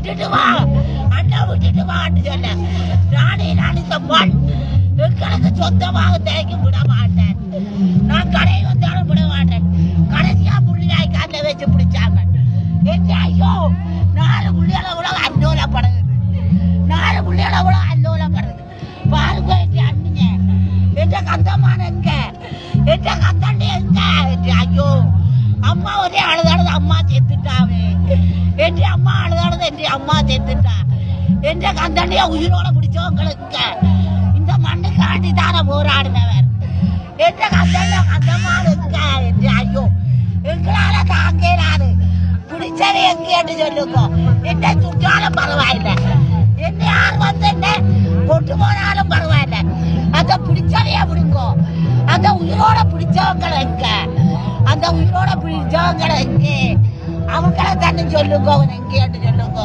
விட்டுட்டு வா அண்ணா விட்டுட்டு வான்னு சொல்ல நானே இந்த மண் எங்களுக்கு சொந்தமாக திரைக்கு விட மாட்டேன். நான் கடையை வந்தாலும் விட மாட்டேன். கடைசியா புள்ளியாய் காலில் வச்சு பிடிச்சாங்க. ஐயோ 4 புள்ளிகளை விட அல்லோலப்படுது. 4 புள்ளிகளை விட அல்லோலப்படுது. பாருங்க என் அண்ணிங்க என்ற கந்தமான எங்க என்ற கந்தாண்டி எங்க. ஐயோ அம்மா ஒரே அழுதானது அம்மா செத்துட்டாவே. என்று அம்மா அழுதானது என்று அம்மா செத்துட்டா. என்ற கந்தாண்டிய உயிரோட பிடிச்சவங்களுக்கு இந்த மண்ணுக்காண்டி தானே போராடினவர். என்ற கந்தமான எங்க என்று. ஐயோ எங்களால தாங்கிறாரு. பிடிச்சது எங்கேன்னு சொல்லுங்க. என்ன சுட்டாலும் பரவாயில்லை. என்ன யார் வந்து என்ன கொண்டு போனாலும் பரவாயில்ல. அந்த பிடிச்சதையே பிடிக்கும். அந்த உயிரோட பிடிச்சவங்களை எங்க. அந்த உயிரோட பிடிச்சவங்களை எங்கே அவங்களை தானே சொல்லுங்க. எங்கேன்னு சொல்லுங்க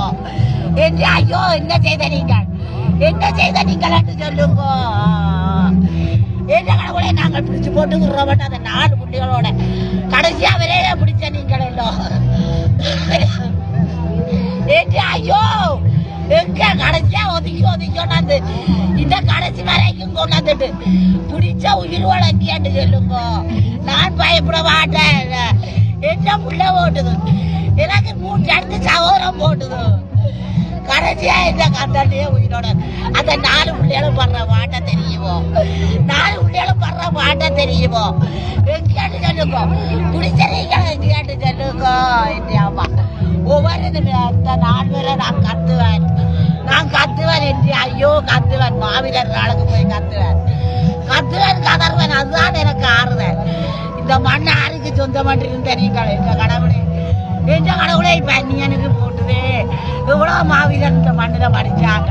என்று. ஐயோ என்ன செய்த நீங்கள் என்ன செய்த நீங்கள் சொல்லுங்க. என்ற கடவுளை நாங்கள் பிடிச்சு போட்டுக்கிறோம். அந்த 4 புள்ளிகளோட கடைசியா விரையில பிடிச்ச நீங்கள் எல்லாம். ஐயோ எங்க கடைசியா ஒதுக்கி கொண்டாந்து இந்த கடைசி வரைக்கும் கொண்டாந்துட்டு பிடிச்ச உயிர் வழங்கியான்னு சொல்லுங்க. நான் பயப்பட மாட்டேன். என்ன புள்ள போட்டுது எனக்கு 3 அடுத்து சகோதரம் போட்டுது. கடைசியா இந்த கந்தாண்டியே உயிரோட அந்த 4 புள்ளிகளும் படுற மாட்ட தெரியுமோ. 4 புள்ளிகளும் படுற மாட்ட தெரியுமோ. எங்கேன்னு சொல்லுங்க. பிடிச்சீங்க எங்கேன்னு சொல்லுங்க. அம்மா ஒவ்வொரு அந்த 4 பேரை நான் கத்துவேன் என்று. ஐயோ கத்துவேன். மாவீரர் நாளுக்கு போய் கத்துவேன் கதறுவேன். அதுதான் எனக்கு ஆறுதல். இந்த மண் யாருக்கு சொந்தமாட்டு தெரியுங்கள். என்ற கடவுளை இப்ப நீ எனக்கு போட்டுவே எவ்வளவு மாவீரர் இந்த மண்ணில படிச்சாங்க.